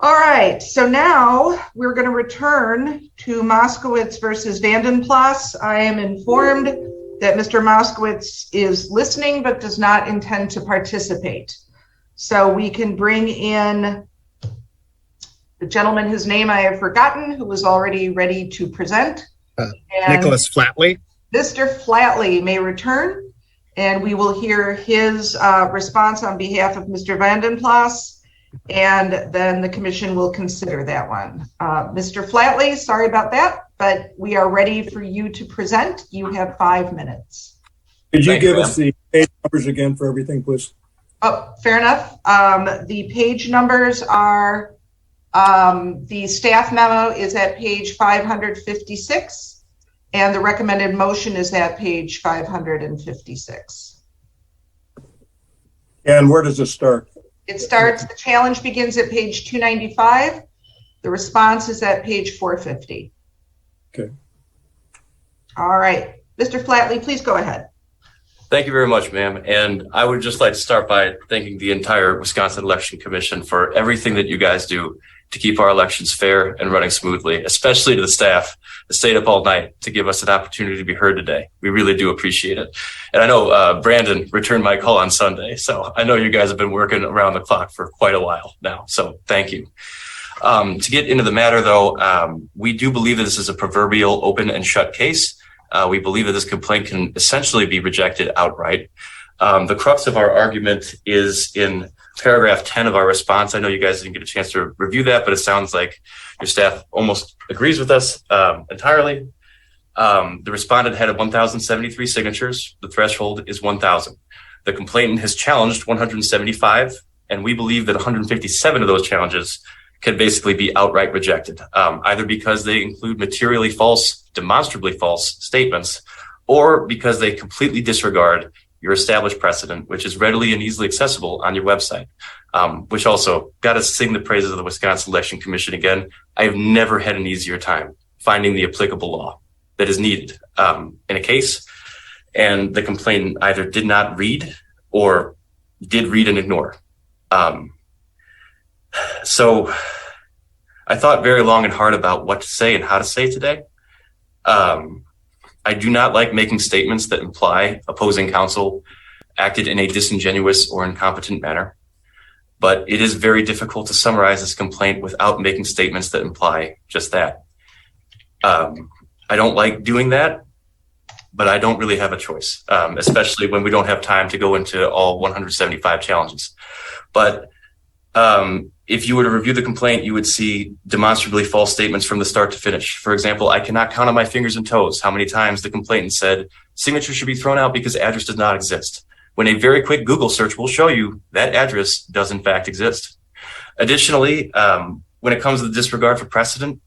All right, so now we're going to return to Moskowitz versus VandenPlas. I am informed that Mr. Moskowitz is listening but does not intend to participate. So we can bring in the gentleman whose name I have forgotten, who was already ready to present. Nicholas Flatley. Mr. Flatley may return, and we will hear his response on behalf of Mr. VandenPlas. And then the commission will consider that one. Mr. Flatley, sorry about that, but we are ready for you to present. You have 5 minutes. Could you give us the page numbers again for everything, please? Oh, fair enough. The page numbers are, the staff memo is at page 556, and the recommended motion is at page 556. And where does it start? It starts, the challenge begins at page 295. The response is at page 450. Okay. All right. Mr. Flatley, please go ahead. Thank you very much, ma'am. And I would just like to start by thanking the entire Wisconsin Election Commission for everything that you guys do to keep our elections fair and running smoothly, especially to the staff that stayed up all night to give us an opportunity to be heard today. We really do appreciate it. And I know Brandon returned my call on Sunday, so I know you guys have been working around the clock for quite a while now, so thank you. To get into the matter, though, we do believe that this is a proverbial open and shut case. We believe that this complaint can essentially be rejected outright. The crux of our argument is in paragraph 10 of our response. I know you guys didn't get a chance to review that, but it sounds like your staff almost agrees with us entirely. The respondent had 1,073 signatures. The threshold is 1,000. The complainant has challenged 175, and we believe that 157 of those challenges can basically be outright rejected, either because they include materially false, demonstrably false statements, or because they completely disregard your established precedent, which is readily and easily accessible on your website, which also got to sing the praises of the Wisconsin Election Commission again. I have never had an easier time finding the applicable law that is needed in a case, and the complainant either did not read or did read and ignore. So I thought very long and hard about what to say and how to say today. I do not like making statements that imply opposing counsel acted in a disingenuous or incompetent manner, but it is very difficult to summarize this complaint without making statements that imply just that. I don't like doing that, but I don't really have a choice, especially when we don't have time to go into all 175 challenges. But if you were to review the complaint, you would see demonstrably false statements from the start to finish. For example, I cannot count on my fingers and toes how many times the complainant said signature should be thrown out because address does not exist, when a very quick Google search will show you that address does in fact exist. Additionally, when it comes to the disregard for precedent,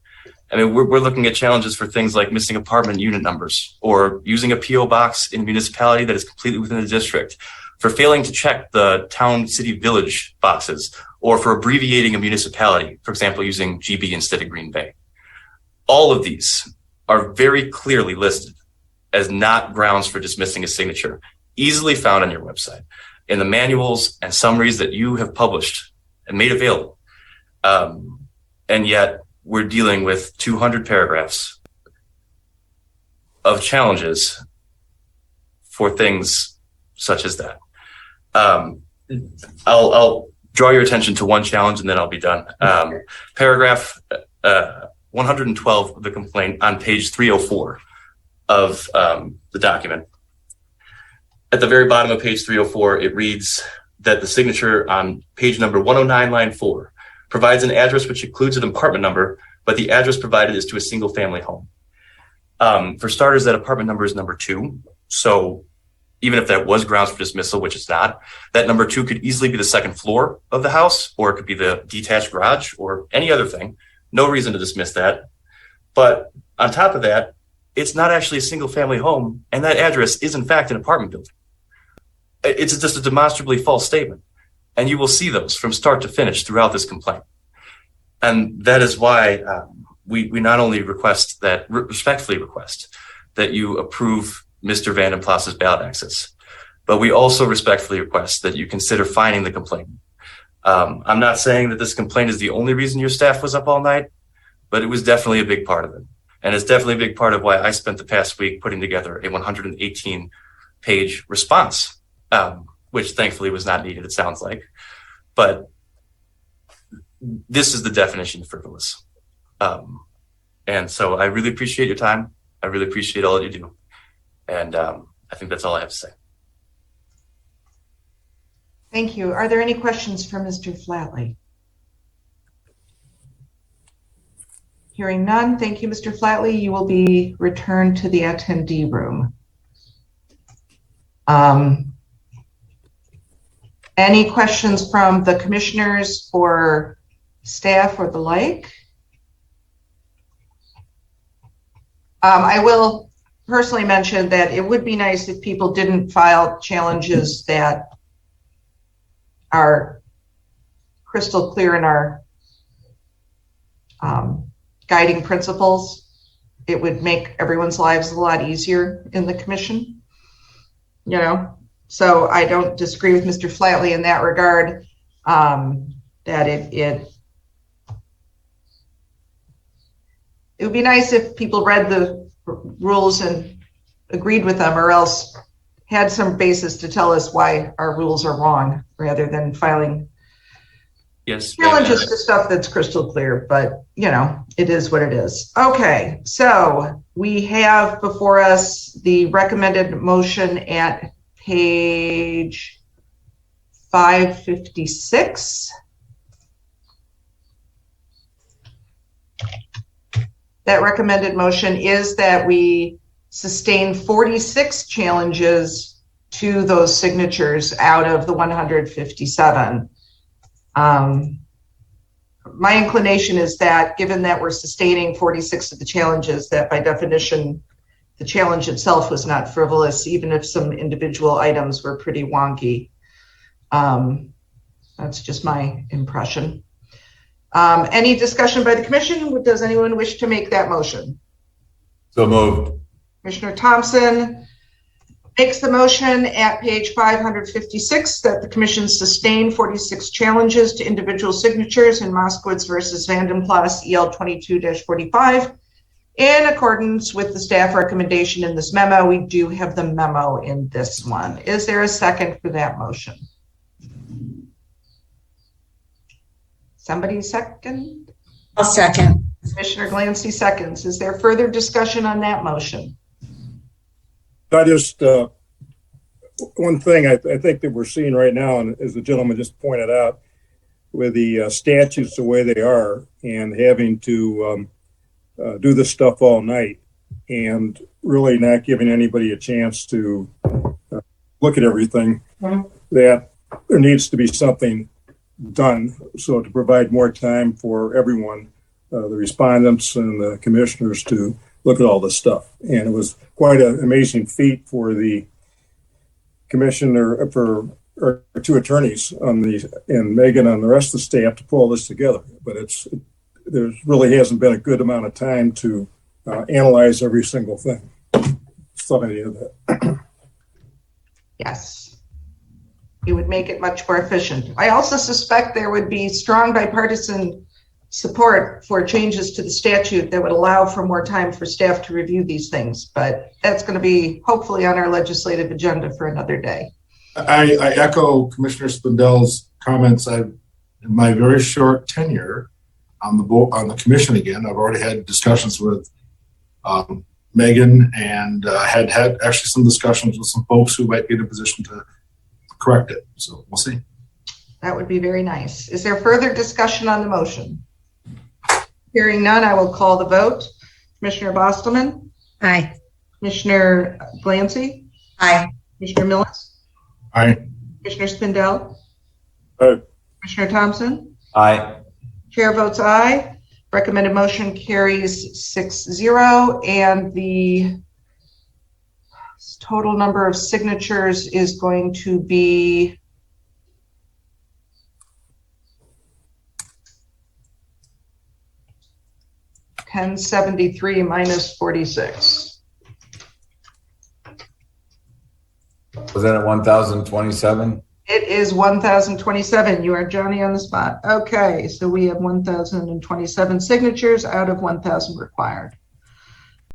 I mean, we're looking at challenges for things like missing apartment unit numbers, or using a PO box in a municipality that is completely within the district, for failing to check the town, city, village boxes, or for abbreviating a municipality, for example, using GB instead of Green Bay. All of these are very clearly listed as not grounds for dismissing a signature, easily found on your website, in the manuals and summaries that you have published and made available. And yet we're dealing with 200 paragraphs of challenges for things such as that. I'll draw your attention to one challenge and then I'll be done. Paragraph 112 of the complaint on page 304 of the document. At the very bottom of page 304, it reads that the signature on page number 109, line 4, provides an address which includes an apartment number, but the address provided is to a single family home. For starters, that apartment number is number 2. So even if that was grounds for dismissal, which it's not, that number 2 could easily be the second floor of the house, or it could be the detached garage or any other thing. No reason to dismiss that. But on top of that, it's not actually a single family home, and that address is in fact an apartment building. It's just a demonstrably false statement. And you will see those from start to finish throughout this complaint. And that is why we not only respectfully request that you approve Mr. VandenPlas's ballot access, but we also respectfully request that you consider fining the complainant. I'm not saying that this complaint is the only reason your staff was up all night, but it was definitely a big part of it. And it's definitely a big part of why I spent the past week putting together a 118-page response, which thankfully was not needed, it sounds like. But this is the definition of frivolous. And so I really appreciate your time. I really appreciate all that you do. And I think that's all I have to say. Thank you. Are there any questions for Mr. Flatley? Hearing none, thank you, Mr. Flatley. You will be returned to the attendee room. Any questions from the commissioners or staff or the like? I will personally mention that it would be nice if people didn't file challenges that are crystal clear in our guiding principles. It would make everyone's lives a lot easier in the commission, you know. So I don't disagree with Mr. Flatley in that regard, that it would be nice if people read the rules and agreed with them, or else had some basis to tell us why our rules are wrong, rather than filing challenges to stuff that's crystal clear. But, you know, it is what it is. Okay, so we have before us the recommended motion at page 556. That recommended motion is that we sustain 46 challenges to those signatures out of the 157. My inclination is that, given that we're sustaining 46 of the challenges, that by definition, the challenge itself was not frivolous, even if some individual items were pretty wonky. That's just my impression. Any discussion by the commission? Does anyone wish to make that motion? So moved. Commissioner Thompson makes the motion at page 556 that the commission sustain 46 challenges to individual signatures in Moskowitz versus VandenPlas EL 22-45. In accordance with the staff recommendation in this memo, we do have the memo in this one. Is there a second for that motion? Somebody second? I'll second. Commissioner Glancy seconds. Is there further discussion on that motion? I just, one thing I think that we're seeing right now, and as the gentleman just pointed out, with the statutes the way they are, and having to do this stuff all night, and really not giving anybody a chance to look at everything, that there needs to be something done, so to provide more time for everyone, the respondents and the commissioners, to look at all this stuff. And it was quite an amazing feat for the commissioner, for our two attorneys on and Megan on the rest of the staff, to pull this together. But there really hasn't been a good amount of time to analyze every single thing. Thought I needed that. Yes, it would make it much more efficient. I also suspect there would be strong bipartisan support for changes to the statute that would allow for more time for staff to review these things, but that's going to be hopefully on our legislative agenda for another day. I echo Commissioner Spindell's comments. In my very short tenure on the commission, again, I've already had discussions with Megan, and had actually some discussions with some folks who might be in a position to correct it. So we'll see. That would be very nice. Is there further discussion on the motion? Hearing none, I will call the vote. Commissioner Bostelman? Aye. Commissioner Glancy? Aye. Commissioner Millis? Aye. Commissioner Spindell? Aye. Commissioner Thompson? Aye. Chair votes aye. Recommended motion carries 6-0, and the total number of signatures is going to be 1073 minus 46. Was that at 1,027? It is 1,027. You are Johnny on the spot. Okay, so we have 1,027 signatures out of 1,000 required.